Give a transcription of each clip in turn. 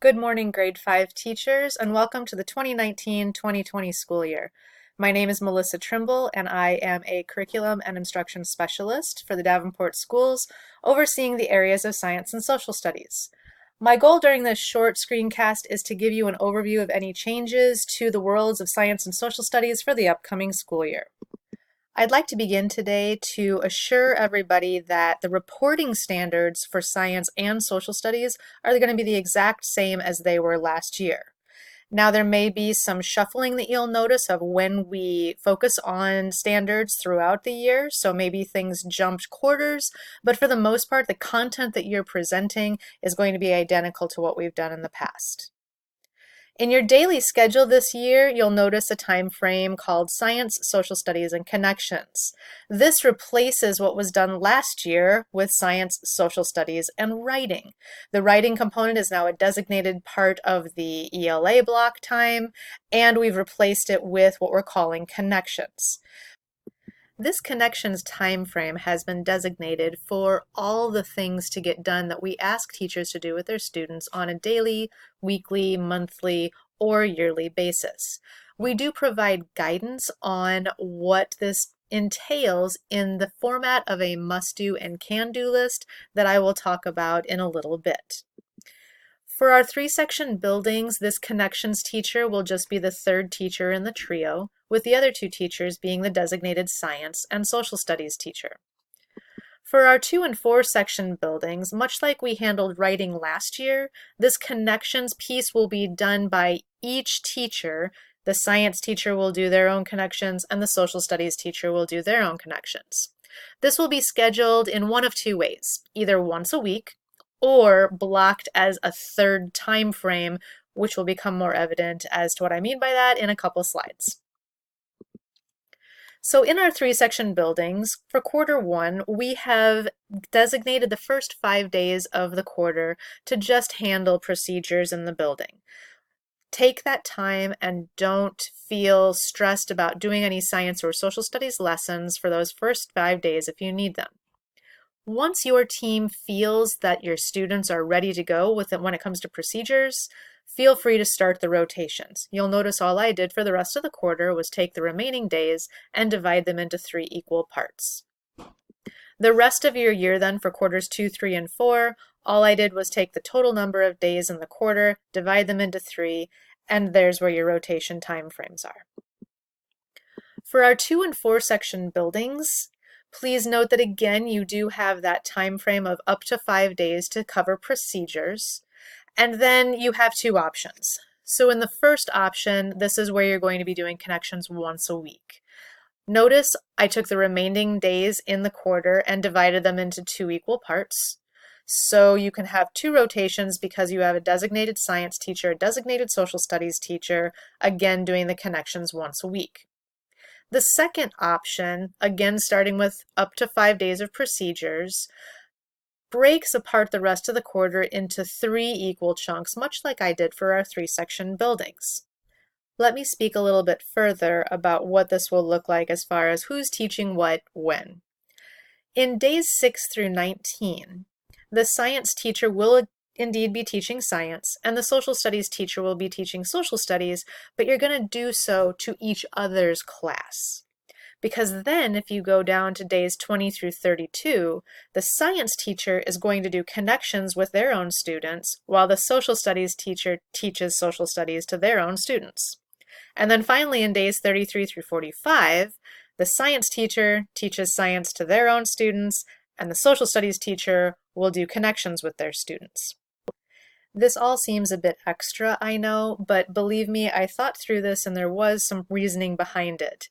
Good morning, Grade 5 teachers, and welcome to the 2019-2020 school year. My name is Melissa Trimble, and I am a Curriculum and Instruction Specialist for the Davenport Schools, overseeing the areas of Science and Social Studies. My goal during this short screencast is to give you an overview of any changes to the worlds of Science and Social Studies for the upcoming school year. I'd like to begin today to assure everybody that the reporting standards for science and social studies are going to be the exact same as they were last year. Now, there may be some shuffling that you'll notice of when we focus on standards throughout the year, so maybe things jumped quarters, but for the most part, the content that you're presenting is going to be identical to what we've done in the past. In your daily schedule this year, you'll notice a time frame called Science, Social Studies, and Connections. This replaces what was done last year with Science, Social Studies, and Writing. The Writing component is now a designated part of the ELA block time, and we've replaced it with what we're calling Connections. This connections time frame has been designated for all the things to get done that we ask teachers to do with their students on a daily, weekly, monthly, or yearly basis. We do provide guidance on what this entails in the format of a must-do and can-do list that I will talk about in a little bit. For our three-section buildings, this connections teacher will just be the third teacher in the trio, with the other two teachers being the designated science and social studies teacher. For our 2 and 4 section buildings, much like we handled writing last year, this connections piece will be done by each teacher. The science teacher will do their own connections, and the social studies teacher will do their own connections. This will be scheduled in one of two ways, either once a week, or blocked as a third time frame, which will become more evident as to what I mean by that in a couple slides. So in our three-section buildings, for quarter one, we have designated the first 5 days of the quarter to just handle procedures in the building. Take that time and don't feel stressed about doing any science or social studies lessons for those first 5 days if you need them. Once your team feels that your students are ready to go with it when it comes to procedures, feel free to start the rotations. You'll notice all I did for the rest of the quarter was take the remaining days and divide them into 3 equal parts. The rest of your year then for quarters 2, 3, and 4, all I did was take the total number of days in the quarter, divide them into 3, and there's where your rotation time frames are. For our 2 and 4 section buildings, please note that again, you do have that time frame of up to 5 days to cover procedures, and then you have 2 options. So in the first option, this is where you're going to be doing connections once a week. Notice I took the remaining days in the quarter and divided them into 2 equal parts. So you can have 2 rotations because you have a designated science teacher, a designated social studies teacher, again doing the connections once a week. The second option, again starting with up to 5 days of procedures, breaks apart the rest of the quarter into 3 equal chunks, much like I did for our 3-section buildings. Let me speak a little bit further about what this will look like as far as who's teaching what when. In days 6 through 19, the science teacher will indeed be teaching science, and the social studies teacher will be teaching social studies, but you're going to do so to each other's class. Because then if you go down to days 20 through 32, the science teacher is going to do connections with their own students, while the social studies teacher teaches social studies to their own students. And then finally in days 33 through 45, the science teacher teaches science to their own students, and the social studies teacher will do connections with their students. This all seems a bit extra, I know, but believe me, I thought through this and there was some reasoning behind it.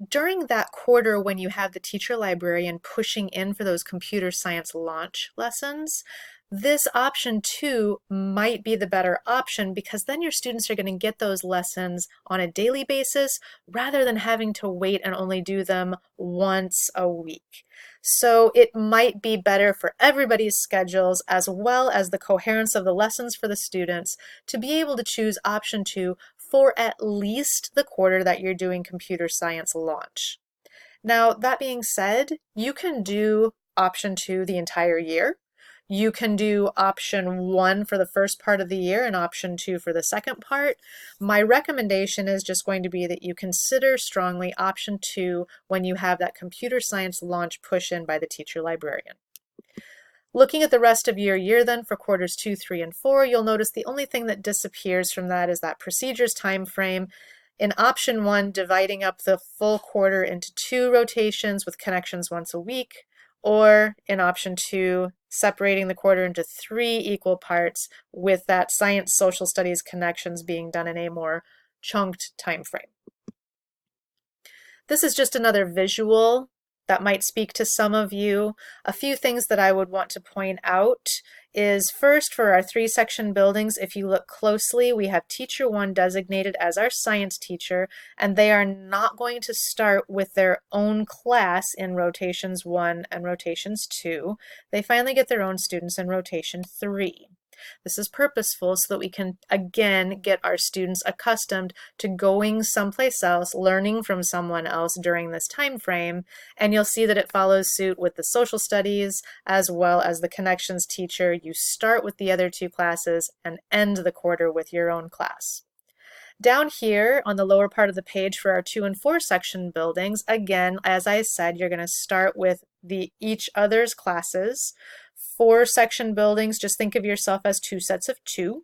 During that quarter when you have the teacher librarian pushing in for those computer science launch lessons, this option 2 might be the better option because then your students are going to get those lessons on a daily basis rather than having to wait and only do them once a week. So it might be better for everybody's schedules as well as the coherence of the lessons for the students to be able to choose option 2 for at least the quarter that you're doing computer science launch. Now, that being said, you can do option 2 the entire year. You can do option 1 for the first part of the year and option 2 for the second part. My recommendation is just going to be that you consider strongly option 2 when you have that computer science launch push in by the teacher librarian. Looking at the rest of your year then for quarters 2, 3, and 4, you'll notice the only thing that disappears from that is that procedures time frame. In option 1, dividing up the full quarter into 2 rotations with connections once a week, or in option 2, separating the quarter into 3 equal parts with that science social studies connections being done in a more chunked time frame. This is just another visual that might speak to some of you. A few things that I would want to point out is first, for our 3-section buildings, if you look closely, we have teacher 1 designated as our science teacher, and they are not going to start with their own class in rotations 1 and rotations 2. They finally get their own students in rotation 3. This is purposeful so that we can, again, get our students accustomed to going someplace else, learning from someone else during this time frame, and you'll see that it follows suit with the social studies as well as the connections teacher. You start with the other 2 classes and end the quarter with your own class. Down here on the lower part of the page for our 2 and 4 section buildings, again, as I said, you're going to start with each other's classes. 4 section buildings, just think of yourself as 2 sets of 2.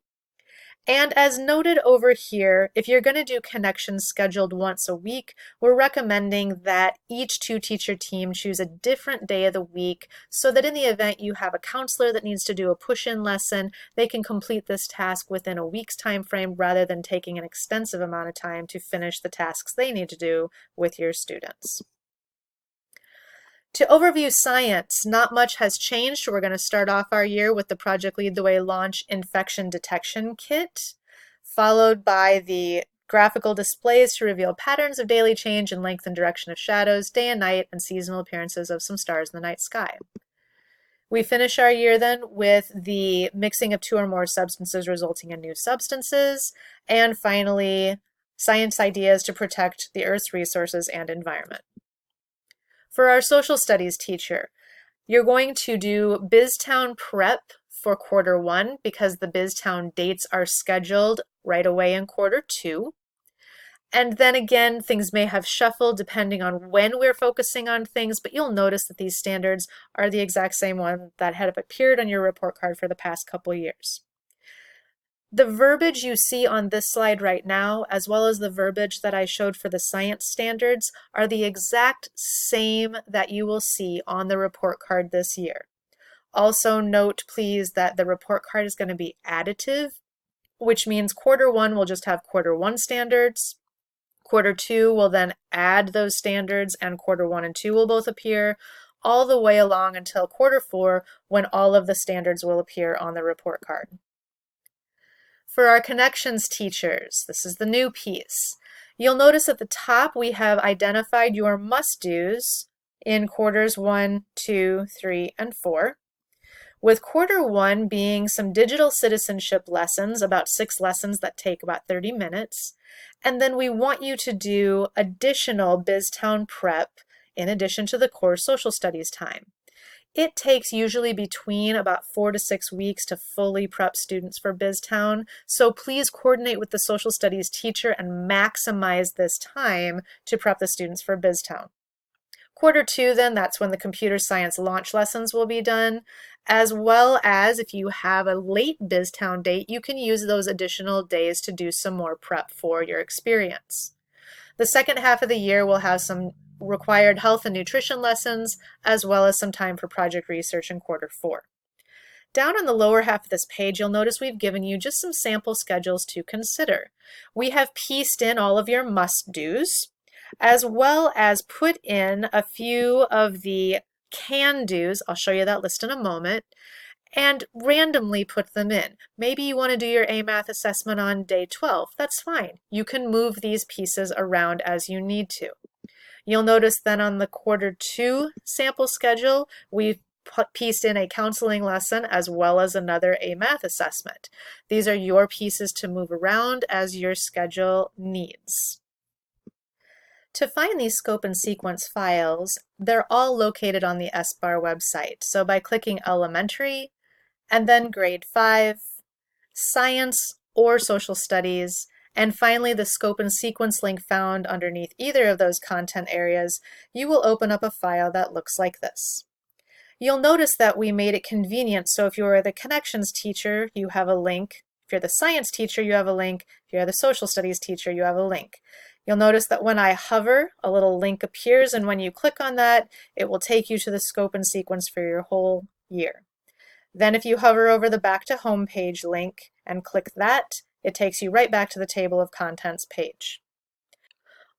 And as noted over here, if you're going to do connections scheduled once a week, we're recommending that each 2-teacher team choose a different day of the week so that in the event you have a counselor that needs to do a push-in lesson, they can complete this task within a week's time frame rather than taking an extensive amount of time to finish the tasks they need to do with your students. To overview science, not much has changed. We're going to start off our year with the Project Lead the Way Launch Infection Detection Kit, followed by the graphical displays to reveal patterns of daily change in length and direction of shadows, day and night, and seasonal appearances of some stars in the night sky. We finish our year then with the mixing of 2 or more substances resulting in new substances, and finally, science ideas to protect the Earth's resources and environment. For our social studies teacher, you're going to do BizTown prep for quarter 1 because the BizTown dates are scheduled right away in quarter 2. And then again, things may have shuffled depending on when we're focusing on things, but you'll notice that these standards are the exact same one that have appeared on your report card for the past couple years. The verbiage you see on this slide right now, as well as the verbiage that I showed for the science standards, are the exact same that you will see on the report card this year. Also note, please, that the report card is going to be additive, which means quarter 1 will just have quarter 1 standards. Quarter 2 will then add those standards, and quarter 1 and 2 will both appear, all the way along until quarter 4, when all of the standards will appear on the report card. For our connections teachers, this is the new piece. You'll notice at the top we have identified your must-dos in quarters 1, 2, 3, and 4. With quarter 1 being some digital citizenship lessons, about 6 lessons that take about 30 minutes. And then we want you to do additional BizTown prep in addition to the core social studies time. It takes usually between about 4 to 6 weeks to fully prep students for BizTown, so please coordinate with the social studies teacher and maximize this time to prep the students for BizTown. Quarter 2 then, that's when the computer science launch lessons will be done, as well as if you have a late BizTown date, you can use those additional days to do some more prep for your experience. The second half of the year will have some required health and nutrition lessons, as well as some time for project research in quarter 4. Down on the lower half of this page, you'll notice we've given you just some sample schedules to consider. We have pieced in all of your must-dos, as well as put in a few of the can-dos, I'll show you that list in a moment, and randomly put them in. Maybe you want to do your A-Math assessment on day 12. That's fine. You can move these pieces around as you need to. You'll notice then on the quarter 2 sample schedule, we've pieced in a counseling lesson as well as another A-Math assessment. These are your pieces to move around as your schedule needs. To find these scope and sequence files, they're all located on the SBAR website. So by clicking Elementary, and then grade 5, science or social studies, and finally the scope and sequence link found underneath either of those content areas, you will open up a file that looks like this. You'll notice that we made it convenient, so if you're the connections teacher, you have a link. If you're the science teacher, you have a link. If you're the social studies teacher, you have a link. You'll notice that when I hover, a little link appears, and when you click on that, it will take you to the scope and sequence for your whole year. Then if you hover over the Back to Home page link and click that, it takes you right back to the Table of Contents page.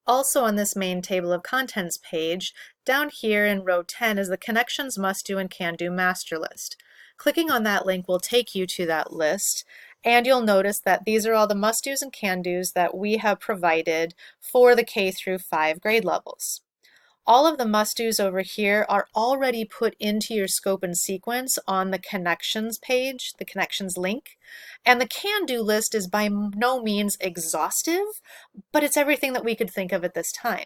Also on this main Table of Contents page, down here in row 10 is the Connections Must Do and Can Do Master List. Clicking on that link will take you to that list, and you'll notice that these are all the must-dos and can-dos that we have provided for the K through 5 grade levels. All of the must-dos over here are already put into your scope and sequence on the connections page, the connections link, and the can-do list is by no means exhaustive, but it's everything that we could think of at this time.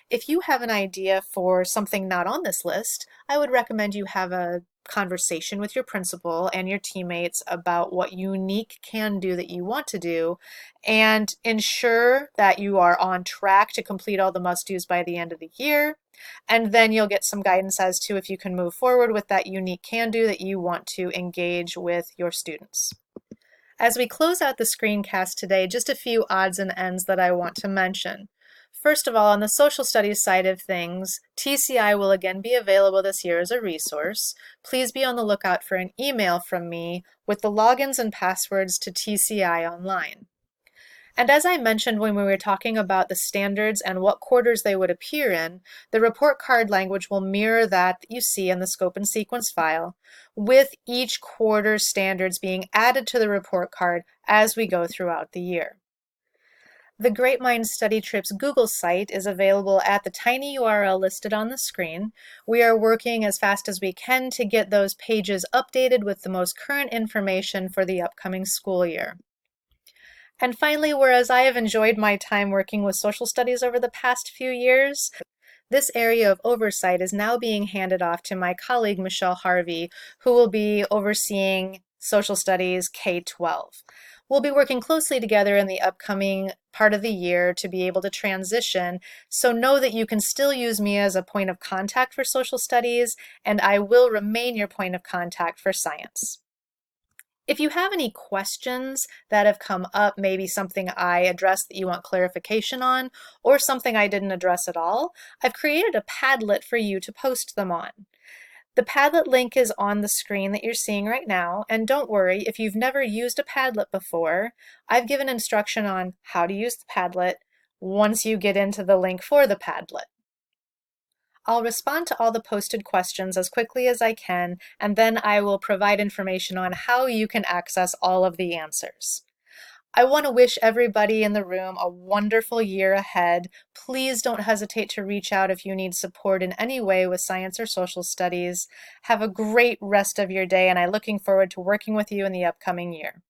If you have an idea for something not on this list, I would recommend you have a conversation with your principal and your teammates about what unique can-do that you want to do, and ensure that you are on track to complete all the must-dos by the end of the year. And then you'll get some guidance as to if you can move forward with that unique can-do that you want to engage with your students. As we close out the screencast today, just a few odds and ends that I want to mention. First of all, on the social studies side of things, TCI will again be available this year as a resource. Please be on the lookout for an email from me with the logins and passwords to TCI online. And as I mentioned when we were talking about the standards and what quarters they would appear in, the report card language will mirror that you see in the scope and sequence file, with each quarter's standards being added to the report card as we go throughout the year. The Great Minds Study Trips Google site is available at the tiny URL listed on the screen. We are working as fast as we can to get those pages updated with the most current information for the upcoming school year. And finally, whereas I have enjoyed my time working with social studies over the past few years, this area of oversight is now being handed off to my colleague, Michelle Harvey, who will be overseeing social studies K-12. We'll be working closely together in the upcoming part of the year to be able to transition, so know that you can still use me as a point of contact for social studies, and I will remain your point of contact for science. If you have any questions that have come up, maybe something I addressed that you want clarification on, or something I didn't address at all, I've created a Padlet for you to post them on. The Padlet link is on the screen that you're seeing right now, and don't worry, if you've never used a Padlet before, I've given instruction on how to use the Padlet once you get into the link for the Padlet. I'll respond to all the posted questions as quickly as I can, and then I will provide information on how you can access all of the answers. I want to wish everybody in the room a wonderful year ahead. Please don't hesitate to reach out if you need support in any way with science or social studies. Have a great rest of your day, and I'm looking forward to working with you in the upcoming year.